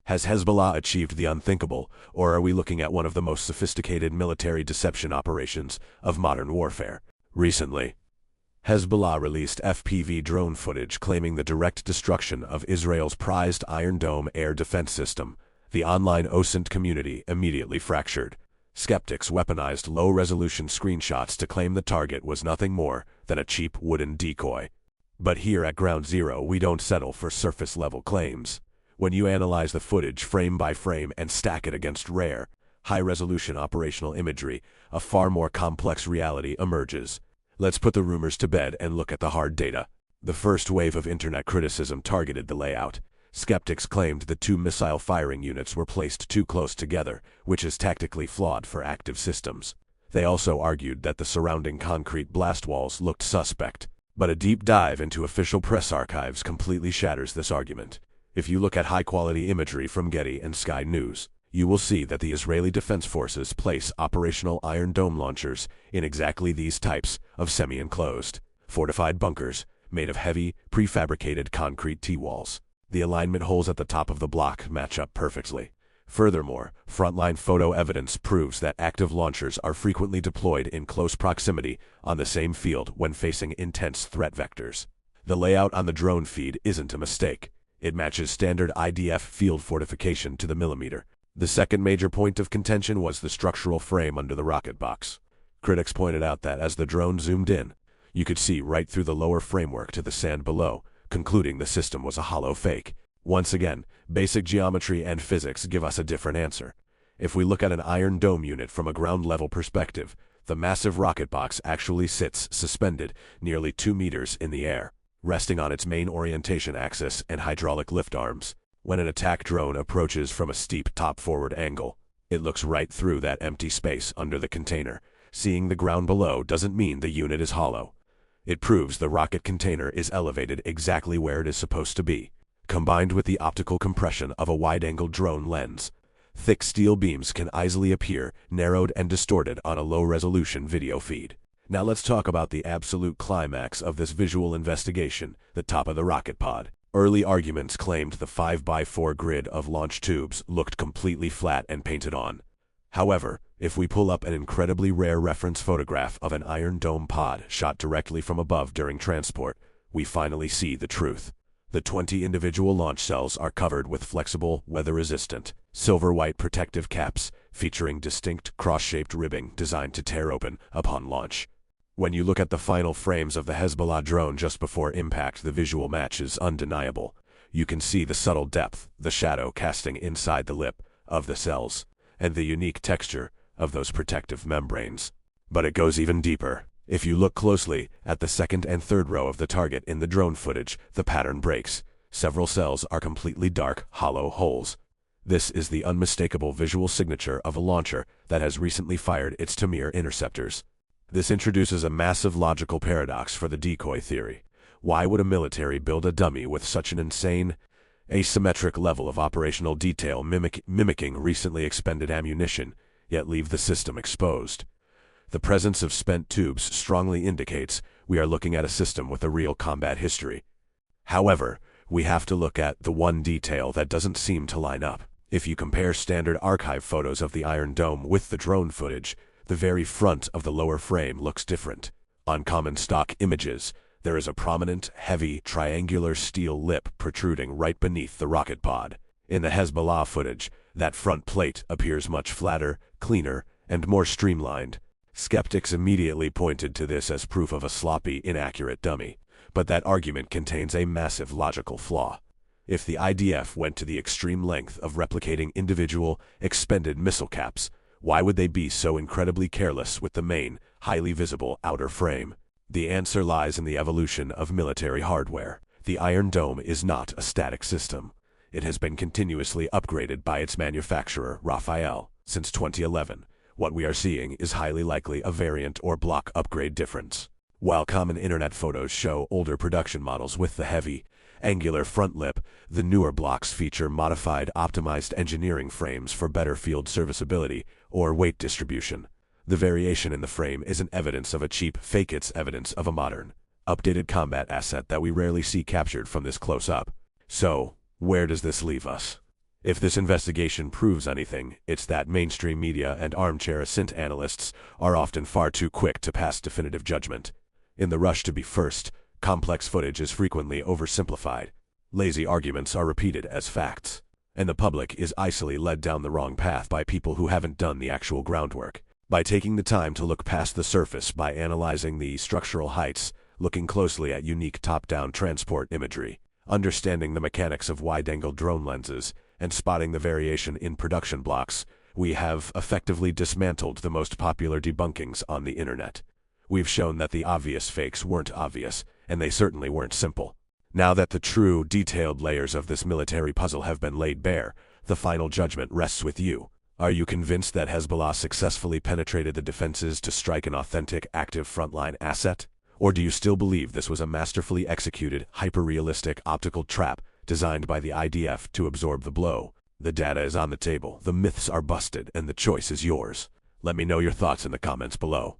Has Hezbollah achieved the unthinkable, or are we looking at one of the most sophisticated military deception operations of modern warfare? Recently, Hezbollah released FPV drone footage claiming the direct destruction of Israel's prized Iron Dome air defense system. The online OSINT community immediately fractured. Skeptics weaponized low-resolution screenshots to claim the target was nothing more than a cheap wooden decoy. But here at Ground Zero, we don't settle for surface-level claims. When you analyze the footage frame by frame and stack it against rare, high-resolution operational imagery, a far more complex reality emerges. Let's put the rumors to bed and look at the hard data. The first wave of internet criticism targeted the layout. Skeptics claimed the two missile firing units were placed too close together, which is tactically flawed for active systems. They also argued that the surrounding concrete blast walls looked suspect. But a deep dive into official press archives completely shatters this argument. If you look at high-quality imagery from Getty and Sky News, you will see that the Israeli Defense Forces place operational Iron Dome launchers in exactly these types of semi-enclosed, fortified bunkers made of heavy, prefabricated concrete T-walls. The alignment holes at the top of the block match up perfectly. Furthermore, frontline photo evidence proves that active launchers are frequently deployed in close proximity on the same field when facing intense threat vectors. The layout on the drone feed isn't a mistake. It matches standard IDF field fortification to the millimeter. The second major point of contention was the structural frame under the rocket box. Critics pointed out that as the drone zoomed in, you could see right through the lower framework to the sand below, concluding the system was a hollow fake. Once again, basic geometry and physics give us a different answer. If we look at an Iron Dome unit from a ground-level perspective, the massive rocket box actually sits suspended nearly 2 meters in the air, resting on its main orientation axis and hydraulic lift arms. When an attack drone approaches from a steep top-forward angle, it looks right through that empty space under the container. Seeing the ground below doesn't mean the unit is hollow. It proves the rocket container is elevated exactly where it is supposed to be. Combined with the optical compression of a wide-angle drone lens, thick steel beams can easily appear narrowed and distorted on a low-resolution video feed. Now let's talk about the absolute climax of this visual investigation, the top of the rocket pod. Early arguments claimed the 5x4 grid of launch tubes looked completely flat and painted on. However, if we pull up an incredibly rare reference photograph of an Iron Dome pod shot directly from above during transport, we finally see the truth. The 20 individual launch cells are covered with flexible, weather-resistant, silver-white protective caps featuring distinct cross-shaped ribbing designed to tear open upon launch. When you look at the final frames of the Hezbollah drone just before impact, the visual match is undeniable. You can see the subtle depth, the shadow casting inside the lip of the cells, and the unique texture of those protective membranes. But it goes even deeper. If you look closely at the second and third row of the target in the drone footage, the pattern breaks. Several cells are completely dark, hollow holes. This is the unmistakable visual signature of a launcher that has recently fired its Tamir interceptors. This introduces a massive logical paradox for the decoy theory. Why would a military build a dummy with such an insane, asymmetric level of operational detail mimicking recently expended ammunition, yet leave the system exposed? The presence of spent tubes strongly indicates we are looking at a system with a real combat history. However, we have to look at the one detail that doesn't seem to line up. If you compare standard archive photos of the Iron Dome with the drone footage, the very front of the lower frame looks different. On common stock images, there is a prominent, heavy, triangular steel lip protruding right beneath the rocket pod. In the Hezbollah footage, that front plate appears much flatter, cleaner, and more streamlined. Skeptics immediately pointed to this as proof of a sloppy, inaccurate dummy, but that argument contains a massive logical flaw. If the IDF went to the extreme length of replicating individual, expended missile caps, why would they be so incredibly careless with the main, highly visible outer frame? The answer lies in the evolution of military hardware. The Iron Dome is not a static system. It has been continuously upgraded by its manufacturer, Rafael, since 2011. What we are seeing is highly likely a variant or block upgrade difference. While common internet photos show older production models with the heavy, angular front lip, the newer blocks feature modified, optimized engineering frames for better field serviceability or weight distribution. The variation in the frame isn't evidence of a cheap fake, it's evidence of a modern, updated combat asset that we rarely see captured from this close-up. So, where does this leave us? If this investigation proves anything, it's that mainstream media and armchair assent analysts are often far too quick to pass definitive judgment. In the rush to be first, complex footage is frequently oversimplified. Lazy arguments are repeated as facts, and the public is icily led down the wrong path by people who haven't done the actual groundwork. By taking the time to look past the surface, by analyzing the structural heights, looking closely at unique top-down transport imagery, understanding the mechanics of wide-angle drone lenses, and spotting the variation in production blocks, we have effectively dismantled the most popular debunkings on the internet. We've shown that the obvious fakes weren't obvious, and they certainly weren't simple. Now that the true, detailed layers of this military puzzle have been laid bare, the final judgment rests with you. Are you convinced that Hezbollah successfully penetrated the defenses to strike an authentic, active frontline asset? Or do you still believe this was a masterfully executed, hyper-realistic optical trap designed by the IDF to absorb the blow? The data is on the table, the myths are busted, and the choice is yours. Let me know your thoughts in the comments below.